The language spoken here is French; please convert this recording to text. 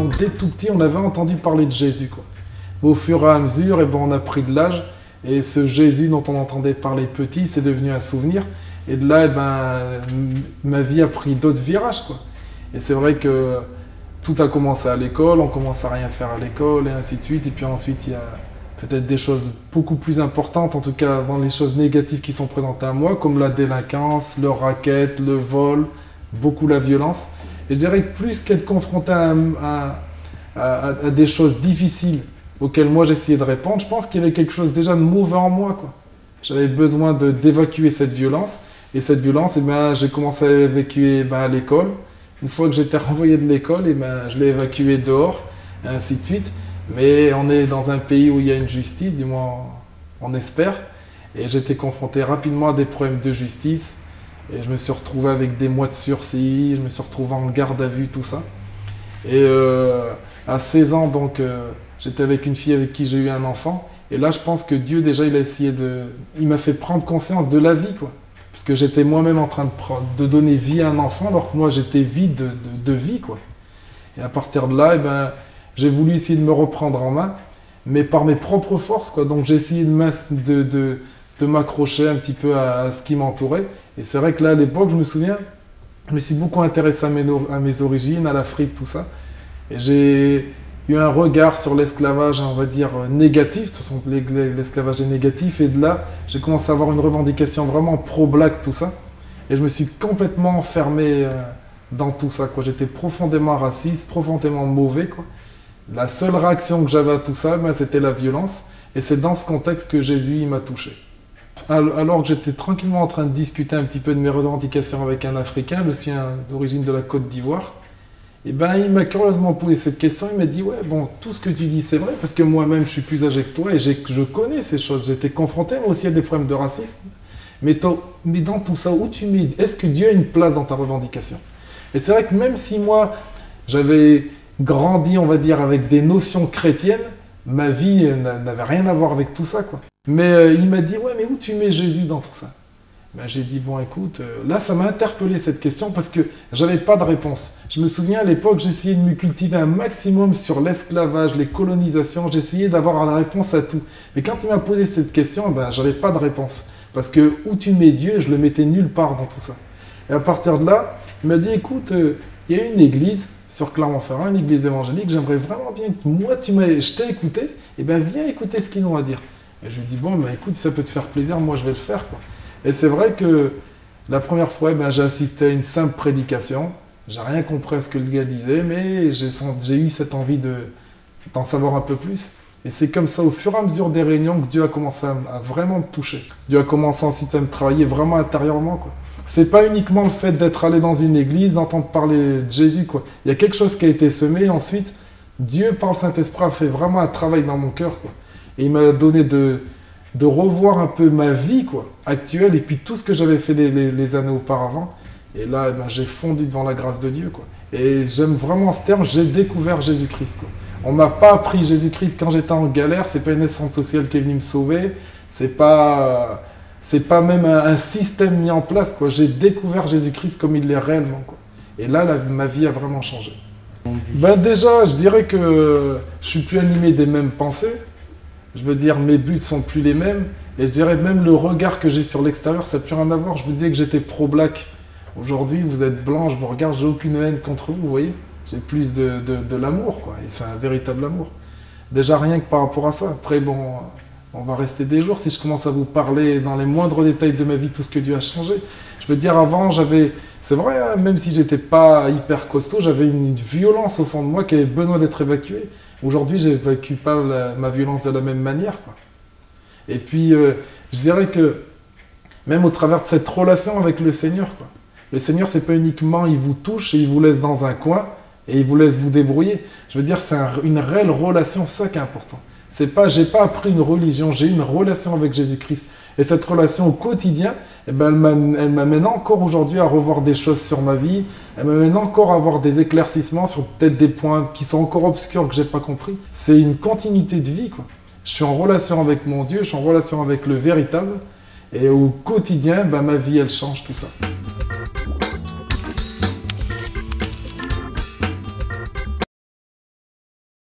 disons dès tout petit, on avait entendu parler de Jésus, quoi. Au fur et à mesure, eh ben, on a pris de l'âge, et ce Jésus dont on entendait parler petit, c'est devenu un souvenir. Et de là, eh ben, ma vie a pris d'autres virages, quoi. Et c'est vrai que tout a commencé à l'école, on commence à rien faire à l'école, et ainsi de suite. Et puis ensuite, il y a peut-être des choses beaucoup plus importantes, en tout cas dans les choses négatives qui sont présentées à moi, comme la délinquance, le racket, le vol, beaucoup la violence. Et je dirais que plus qu'être confronté à des choses difficiles auxquelles moi j'essayais de répondre, je pense qu'il y avait quelque chose déjà de mauvais en moi, quoi. J'avais besoin d'évacuer cette violence. Et cette violence, eh ben, j'ai commencé à l'évacuer à l'école. Une fois que j'étais renvoyé de l'école, eh ben, je l'ai évacué dehors, et ainsi de suite. Mais on est dans un pays où il y a une justice, du moins on espère. Et j'étais confronté rapidement à des problèmes de justice. Et je me suis retrouvé avec des mois de sursis, je me suis retrouvé en garde à vue, tout ça. Et à 16 ans, donc, j'étais avec une fille avec qui j'ai eu un enfant. Et là, je pense que Dieu, déjà, il m'a fait prendre conscience de la vie, quoi. Parce que j'étais moi-même en train de donner vie à un enfant, alors que moi, j'étais vide de vie, quoi. Et à partir de là, eh ben, j'ai voulu essayer de me reprendre en main, mais par mes propres forces, quoi. Donc, j'ai essayé de m'accrocher un petit peu à ce qui m'entourait. Et c'est vrai que là, à l'époque, je me souviens, je me suis beaucoup intéressé à mes origines, à l'Afrique, tout ça. Et j'ai eu un regard sur l'esclavage, on va dire, négatif. De toute façon, l'esclavage est négatif. Et de là, j'ai commencé à avoir une revendication vraiment pro-black, tout ça. Et je me suis complètement enfermé dans tout ça, quoi. J'étais profondément raciste, profondément mauvais, quoi. La seule réaction que j'avais à tout ça, ben, c'était la violence. Et c'est dans ce contexte que Jésus il m'a touché. Alors que j'étais tranquillement en train de discuter un petit peu de mes revendications avec un Africain, le sien d'origine de la Côte d'Ivoire, et ben il m'a curieusement posé cette question. Il m'a dit: ouais, bon, tout ce que tu dis c'est vrai, parce que moi-même je suis plus âgé que toi et je connais ces choses. J'étais confronté moi aussi à des problèmes de racisme. Mais dans tout ça, où tu mets, est-ce que Dieu a une place dans ta revendication? Et c'est vrai que même si moi j'avais grandi, on va dire, avec des notions chrétiennes, ma vie n'avait rien à voir avec tout ça, quoi. Mais il m'a dit: ouais, mais où tu mets Jésus dans tout ça? Ben, j'ai dit: bon, écoute, là ça m'a interpellé cette question parce que j'avais pas de réponse. Je me souviens à l'époque, j'essayais de me cultiver un maximum sur l'esclavage, les colonisations, j'essayais d'avoir la réponse à tout. Mais quand il m'a posé cette question, ben, j'avais pas de réponse. Parce que où tu mets Dieu, je le mettais nulle part dans tout ça. Et à partir de là, il m'a dit: écoute, il y a une église sur Clermont-Ferrand, une église évangélique, j'aimerais vraiment bien que moi, je t'ai écouté, et ben viens écouter ce qu'ils ont à dire. Et je lui dis: bon, ben écoute, si ça peut te faire plaisir, moi je vais le faire, quoi. Et c'est vrai que la première fois, ben, j'ai assisté à une simple prédication. J'ai rien compris à ce que le gars disait, mais j'ai eu cette envie d'en savoir un peu plus. Et c'est comme ça, au fur et à mesure des réunions, que Dieu a commencé à vraiment me toucher. Dieu a commencé ensuite à me travailler vraiment intérieurement, quoi. C'est pas uniquement le fait d'être allé dans une église, d'entendre parler de Jésus, quoi. Il y a quelque chose qui a été semé, ensuite, Dieu, par le Saint-Esprit, a fait vraiment un travail dans mon cœur, quoi. Et il m'a donné de revoir un peu ma vie, quoi, actuelle, et puis tout ce que j'avais fait les années auparavant. Et là, eh ben, j'ai fondu devant la grâce de Dieu, quoi. Et j'aime vraiment ce terme, j'ai découvert Jésus-Christ, quoi. On m'a pas appris Jésus-Christ quand j'étais en galère, c'est pas une assistance sociale qui est venue me sauver, c'est pas même un système mis en place, quoi. J'ai découvert Jésus-Christ comme il l'est réellement, quoi. Et là, ma vie a vraiment changé. Ben déjà, je dirais que je suis plus animé des mêmes pensées. Je veux dire, mes buts sont plus les mêmes. Et je dirais même le regard que j'ai sur l'extérieur, ça n'a plus rien à voir. Je vous disais que j'étais pro-black. Aujourd'hui, vous êtes blanc, je vous regarde, j'ai aucune haine contre vous, vous voyez. J'ai plus de l'amour, quoi. Et c'est un véritable amour. Déjà, rien que par rapport à ça. Après, bon, on va rester des jours si je commence à vous parler dans les moindres détails de ma vie, tout ce que Dieu a changé. Je veux dire, avant, c'est vrai, hein, même si j'étais pas hyper costaud, j'avais une violence au fond de moi qui avait besoin d'être évacuée. Aujourd'hui, je n'évacue pas ma violence de la même manière, quoi. Et puis, je dirais que même au travers de cette relation avec le Seigneur, quoi. Le Seigneur, c'est pas uniquement il vous touche et il vous laisse dans un coin et il vous laisse vous débrouiller. Je veux dire, c'est une réelle relation, ça qui est important. C'est pas, j'ai pas appris une religion, j'ai une relation avec Jésus-Christ. Et cette relation au quotidien, eh ben, elle m'amène encore aujourd'hui à revoir des choses sur ma vie. Elle m'amène encore à avoir des éclaircissements sur peut-être des points qui sont encore obscurs que j'ai pas compris. C'est une continuité de vie, quoi. Je suis en relation avec mon Dieu, je suis en relation avec le véritable. Et au quotidien, ben, ma vie, elle change tout ça.